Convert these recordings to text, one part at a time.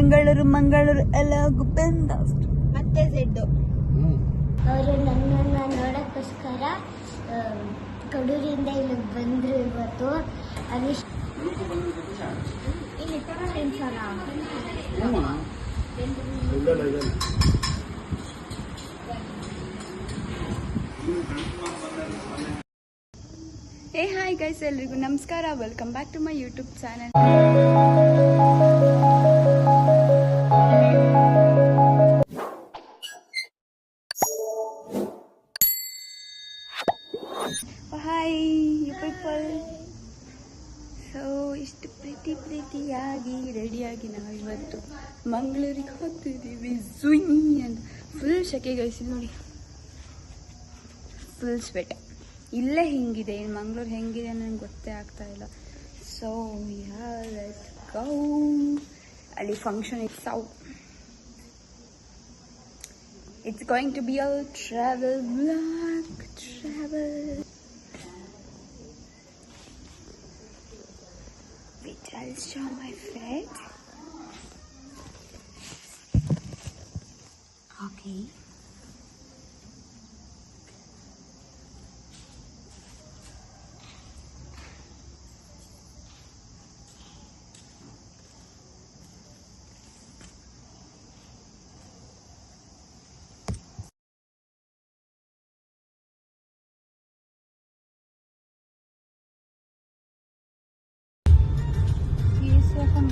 ಮಂಗಳೂರು ಎಲ್ಲ ಬಿಂದಾಸ್ ಮತ್ತೆ ಝೆಡ್ ಅವರು ನನ್ನನ್ನು ನೋಡೋಕ್ಕೋಸ್ಕರ ಕಡೂರಿಂದ ಇಲ್ಲಿ ಬಂದರು ಇವತ್ತು. ಅಲ್ಲಿ ಹೇ ಹಾಯ್ ಗೈಸ್, ಎಲ್ರಿಗೂ ನಮಸ್ಕಾರ. Welcome back to my YouTube channel. Hi you people. So ಇಷ್ಟು ಪ್ರೀತಿಯಾಗಿ ರೆಡಿಯಾಗಿ ನಾವು ಇವತ್ತು ಮಂಗಳೂರಿಗೆ ಹೋಗ್ತಿದ್ದೀವಿ. ಝುಯಿ ಅಂತ ಫುಲ್ ಶೆಕೆ ಗೈಸ್, ನೋಡಿ ಫುಲ್ ಸ್ವೆಟ್. ಇಲ್ಲೇ ಹಿಂಗಿದೆ, ಇನ್ನು ಮಂಗಳೂರು ಹೆಂಗಿದೆ ನನಗೆ ಗೊತ್ತೇ ಆಗ್ತಾ ಇಲ್ಲ. So yeah let's go. ಅಲ್ಲಿ ಫಂಕ್ಷನ್ ಇತ್ತು. So it's going to be a travel vlog. Wait, I'll show my face. Okay.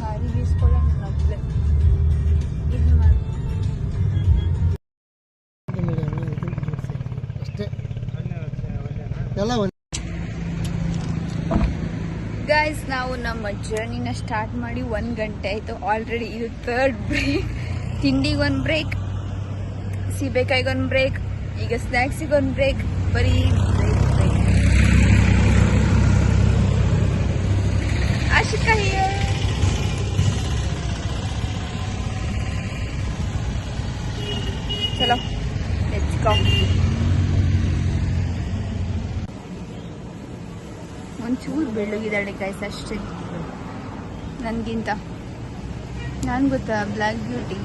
ಗಾಡಿ ಗೀಸ್ಕೊಳ್ಳೋಣ ಮೊದಲೇ. ಗೈಸ್, ನಾವು ನಮ್ಮ ಜರ್ನಿನ ಸ್ಟಾರ್ಟ್ ಮಾಡಿ 1 ಗಂಟೆ ಆಯಿತು ಆಲ್ರೆಡಿ. ಇದು 3rd ಬ್ರೇಕ್. ತಿಂಡಿಗೆ 1 ಬ್ರೇಕ್, ಸೀಬೆಕಾಯಿಗೆ 1 ಬ್ರೇಕ್, ಈಗ ಸ್ನ್ಯಾಕ್ಸಿಗೆ 1 ಬ್ರೇಕ್. ಬರೀ ಬ್ರೇಕ್. ಆಶಿಕಾ ಹಿಯರ್. ಚಲೋ ಲೆಟ್ಸ್ ಗೋ. ಒಂಚೂರು ಬೆಳ್ಳಗಿದ್ದಾಳೆ ಗೈಸ್, ಅಷ್ಟೇ ನನಗಿಂತ. ನಾನು ಗೊತ್ತಾ ಬ್ಲ್ಯಾಕ್ ಬ್ಯೂಟಿ.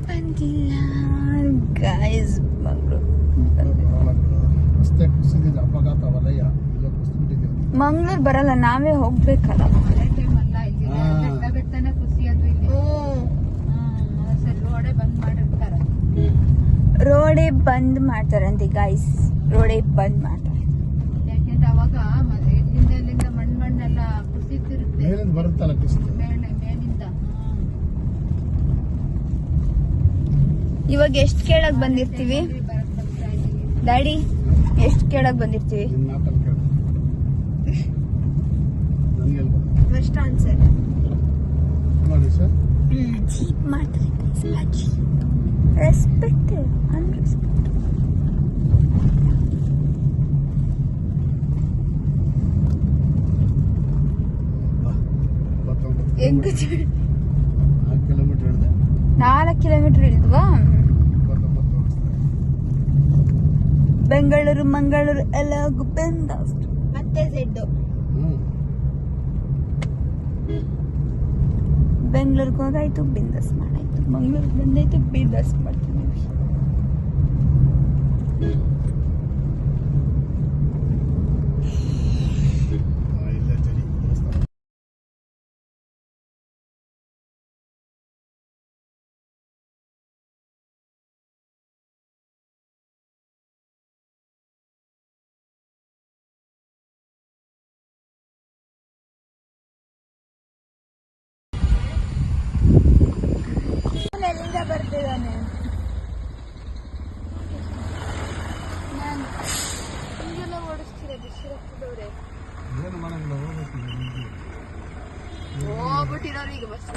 ಬಂದಿಲ್ಲ ಗೈಸ್, ಮಂಗಳೂರು ಬರಲ್ಲ, ನಾವೇ ಹೋಗ್ಬೇಕಲ್ಲ. ರೋಡೇ ಬಂದ್ ಮಾಡ್ತಾರಂತೆ ಗೈಸ್, ರೋಡೇ ಬಂದ್ ಮಾಡ್ತಾರೆ. ಯಾಕೆಂದ್ರೆ ಅವಾಗ ಎಲ್ಲಿಂದ ಮಣ್ಣೆಲ್ಲ ಕುಸಿತಿರುತ್ತೆ, ಮೇಲಿಂದ. ಇವಾಗ ಎಷ್ಟು ಕೇಳಕ್ ಬಂದಿರ್ತೀವಿ ಡ್ಯಾಡಿ? ಎಷ್ಟು ಕೇಳಕ್ ಬಂದಿರ್ತೀವಿ? ಫಸ್ಟ್ ಆನ್ಸರ್ ಚೀಪ್ ಮಾಡ್ತಾರೆ. Respect unrespect. ಹೆಂಗ 4 ಕಿಲೋಮೀಟರ್ ಇಳಿದ್ವಾ? ಮಂಗಳೂರು ಎಲ್ಲ ಬಿಂದಾಸ್ ಮತ್ತೆ ಝೆಡ್. ಬೆಂಗಳೂರಿಗೆ ಹೋಗಾಯ್ತು, ಬಿಂದಾಸ್ ಮಾಡಾಯ್ತು. ಮಂಗಳೂರಿಗೆ ಬಂದಾಯ್ತು, ಬಿಂದಾಸ್ ಮಾಡ್ತೀವಿ. ಎಲ್ಲಿಂದ ಬರ್ತಿದ್ದಾನೆ? ನಾನು ಹಿಂಗೆಲ್ಲ ಓಡಿಸ್ತಿರೋದು ಶಿರಪ್ಪದವ್ರೆ. ಹೋಗ್ಬಿಟ್ಟಿರೋರು ಈಗ ಬಸ್.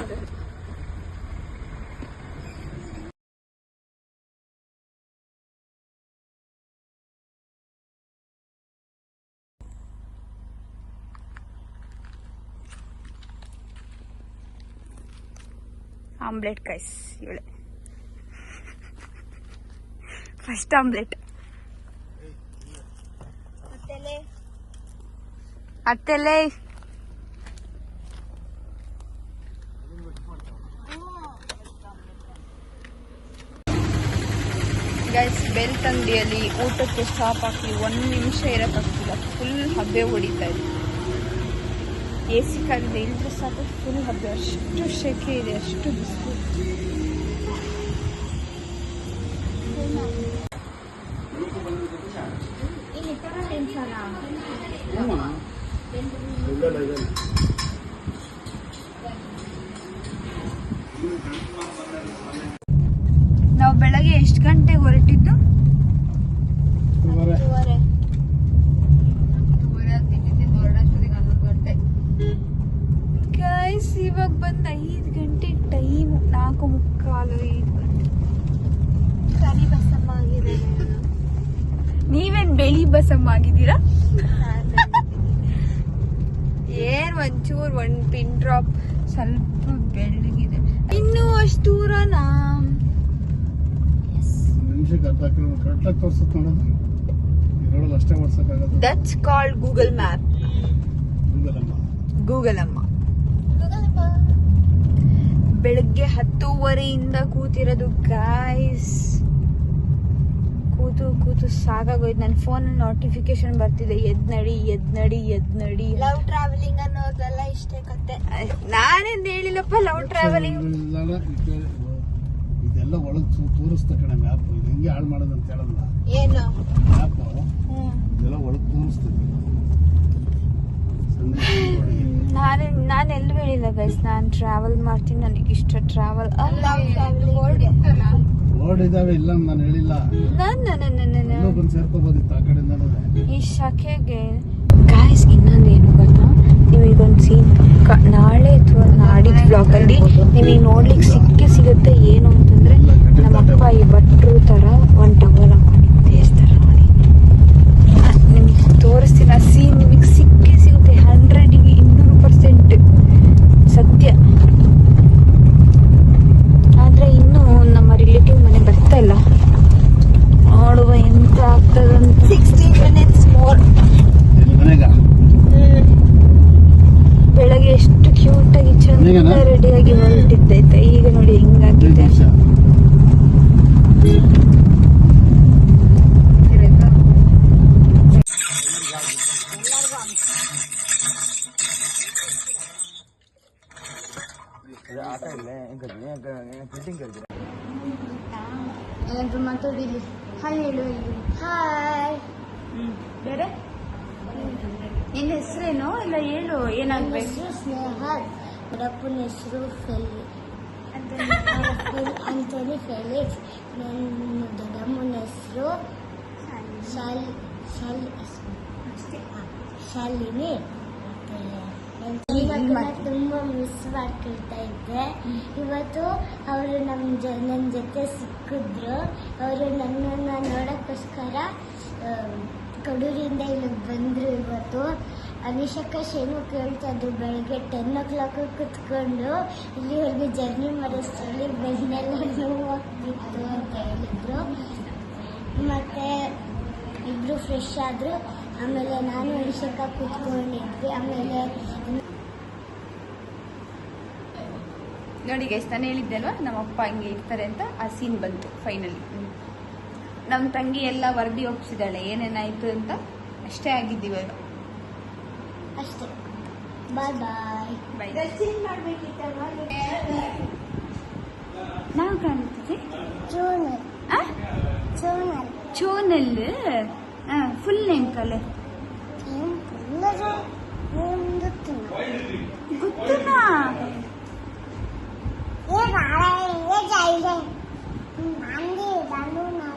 ಆಮ್ಲೆಟ್ ಗೈಸ್, ಇವಳೆ ಫಸ್ಟ್ ಆಮ್ಲೆಟ್. ಅತ್ತೆಲೆ ಗೈಸ್, ಬೆಳ್ತಂಗಡಿಯಲ್ಲಿ ಊಟಕ್ಕೆ ಸ್ಟಾಪ್ ಹಾಕಿ 1 ನಿಮಿಷ ಇರೋಕ್ಕಾಗ್ತಿಲ್ಲ. ಫುಲ್ ಹಬ್ಬೆ ಹೊಡಿತಾ ಇದೆ. AC ಕಾಲಿದೆ ಇಲ್ಲದ್ರೆ ಸಾಕು, ಫುಲ್ ಹಬ್ಬೆ. ಅಷ್ಟು ಶೆಕೆ ಇದೆ, ಅಷ್ಟು ಬಿಸಿಲು. ನಾವು ಬೆಳಗ್ಗೆ ಎಷ್ಟು ಗಂಟೆಗೆ ಹೊರಟಿದ್ದು? 10:30. ಗೈಸ್, ಇವಾಗ ಬಂದು 5 ಗಂಟೆ ಟೈಮು. 4:45, 5 ಗಂಟೆ. ಸರಿ ಬಸ್ಸಮ್ಮ ಆಗಿದೆ. ನೀವೇನ್ ಬೆಳಿ ಬಸಮ್ಮ ಆಗಿದ್ದೀರಾ? ಏನ್ ಒಂಚೂರು 1 ಪಿನ್ ಡ್ರಾಪ್ ಸ್ವಲ್ಪ ಬೆಳ್ಳಗಿದೆ. ಇನ್ನೂ ಅಷ್ಟು ದೂರನಾ? ನಿಮಿಷಕ್ಕೆ ಅರ್ಧ ಕಿಲೋಮೀಟರ್ ಕರೆಕ್ಟಾಗಿ ತೋರಿಸುತ್ತೆ ನೋಡೋದು. ಇರೋದು ಅಷ್ಟೇ ಓಡಿಸೋಕ್ಕಾಗದು. That's called Google map. Google ಅಮ್ಮ. ಬೆಳಗ್ಗೆ 10:30 ಕೂತಿರೋದು ಗಾಯ್ಸ್. ಕೂತು ಸಾಕಾಗೋಯ್ತು. ನನ್ನ ಫೋನ್ ನೋಟಿಫಿಕೇಶನ್ ಬರ್ತಿದೆ, ಎದ್ ನಡಿ. ಲವ್ ಟ್ರಾವೆಲಿಂಗ್ ಅನ್ನೋದೆಲ್ಲ ಇಷ್ಟೇ ಕತೆ. ನಾನೇನ್ ಹೇಳಿಲ್ಲಪ್ಪ ಲವ್ ಟ್ರಾವೆಲಿಂಗ್. ಇದೆಲ್ಲ ಒಳಗೆ ತೋರಿಸ್ತಾ ಕಡೆ ಮ್ಯಾಪ್. ಇದು ಹೆಂಗೆ ಹಾಳು ಮಾಡೋದು ಅಂತ ಹೇಳಲ್ಲ ಏನು ಮ್ಯಾಪ್. ಇದೆಲ್ಲ ಒಳಗೆ ತೋರಿಸ್ತದೆ. ನಾನು ಎಲ್ಲೂ ಹೇಳಿಲ್ಲ ಗೈಸ್, ನಾನು ಟ್ರಾವೆಲ್ ಮಾಡ್ತೀನಿ, ನನಗೆ ಇಷ್ಟ ಟ್ರಾವೆಲ್. ರೋಡ್ ಇದಾವೆ, ಇಲ್ಲ ನಾನು ಹೇಳಿಲ್ಲ. ಬಂದು ಸೇರ್ಕೋಬೋದಿತ್ತು ಆ ಕಡೆಯಿಂದ. ಈ ಶಕೆಗೆ ಗಾಯ್ಸ್ ಇನ್ನೊಂದೇನು ಗೊತ್ತಾ, ನಿಮಗೊಂದು ಸೀನ್ ನಾಳೆ ಅಥವಾ ನಾಡಿದ್ದು ಬ್ಲಾಗಲ್ಲಿ ನಿಮಗೆ ನೋಡ್ಲಿಕ್ಕೆ ಸಿಗುತ್ತೆ. ಏನು ಅಂತಂದ್ರೆ, ನಮ್ಮಪ್ಪ ಈ ಭಟ್ರು ತರ ಒಂದು ಟವಲ್ ಹಾಕೊಂಡಿದ್ದು ದೇವಸ್ಥಾನ ನೋಡಿ. ನಿಮಗೆ ತೋರಿಸ್ತೀನಿ, ಆ ಸೀನ್ ನಿಮಗೆ ಸಿಕ್ಕೇ ಸಿಗುತ್ತೆ. 100ಗೆ 200% ಸತ್ಯ. ಆದ್ರೆ ಇನ್ನು ನಮ್ಮ ರಿಲೇಟಿವ್ ಮನೆ ಬರ್ತಾ ಇಲ್ಲ. ನೋಡುವ ಎಂತ ಆಗ್ತದಂತ. 16 minutes more. ಬೆಳಗ್ಗೆ ಎಷ್ಟು ಕ್ಯೂಟ್ ಆಗಿ ಚಂದ ರೆಡಿಯಾಗಿ ಹೊರಟಿದ್ದೈತೆ. ಈಗ ನೋಡಿ ಹೆಂಗಾಗಿದೆ. ಏನಾದ್ರು ಮಾತಾಡಿಲಿ. ಹಾಯ್ ಹೇಳು. ಹಾಯ್. ಬೇರೆ ನಿನ್ನ ಹೆಸರೇನು ಇಲ್ಲ ಹೇಳು, ಏನಾಗ್ಬೇಕು? ಹೆಸರು ಸ್ನೇಹಲ್. ದೊಡ್ಡಪ್ಪನ ಹೆಸರು ಅಂತೋನಿ ಫೆಲಿಕ್ಸ್. ನನ್ನ ದೊಡ್ಡಮ್ಮನ ಹೆಸರು ಶಾಲಿನಿ. ತುಂಬ ಮಿಸ್ ಮಾಡ್ಕೊಳ್ತಾ ಇದ್ದೆ. ಇವತ್ತು ಅವರು ನನ್ನ ಜೊತೆ ಸಿಕ್ಕಿದ್ರು. ಅವರು ನನ್ನನ್ನು ನೋಡೋಕ್ಕೋಸ್ಕರ ಕಡೂರಿಂದ ಇಲ್ಲಿಗೆ ಬಂದರು. ಇವತ್ತು ಅನಿಶಕ್ಕ ಶೇನು ಕೇಳ್ತಾ ಇದ್ರು. ಬೆಳಗ್ಗೆ 10 o'clock ಕುತ್ಕೊಂಡು ಇಲ್ಲಿವರೆಗೂ ಜರ್ನಿ ಮಾಡಿಸ್ತೀವಿ, ಬೆನ್ನೆಲ್ಲ ನೋವಾಗ್ತಿತ್ತು ಅಂತ ಹೇಳಿದ್ರು. ಮತ್ತು ಇಬ್ಬರು ಫ್ರೆಶ್ ಆದರು. ಆಮೇಲೆ ನಾನು ಅನಿಶಕ್ಕ ಕೂತ್ಕೊಂಡಿದ್ವಿ. ಆಮೇಲೆ ನೋಡಿ ಗೈಸ್, ನಾನು ಹೇಳಿದ್ದೆ ಅಲ್ವಾ ನಮ್ಮಪ್ಪ ಹಂಗೆ ಇರ್ತಾರೆ ಅಂತ. ಆ ಸೀನ್ ಬಂತು ಫೈನಲಿ. ನಮ್ಮ ತಂಗಿ ಎಲ್ಲ ವರದಿ ಒಪ್ಪಿಸಿದಾಳೆ ಏನೇನಾಯ್ತು ಅಂತ. ಅಷ್ಟೇ ಆಗಿದ್ದೀವಿ ಅಷ್ಟೇ. ಬಾಯ್ ಬಾಯ್. ಬೈ. ಮಾಡ್ಬೇಕಿತ್ತಲ್ವಾ ನಾವು ಕಾಣ್ತಿದ್ದೆ ಚೋನಲ್. ಫುಲ್ ನೇಮ್ ಕಲೆ ಗೊತ್ತುನಾ? ये गाना है ये चाहिए मंदी दालू ना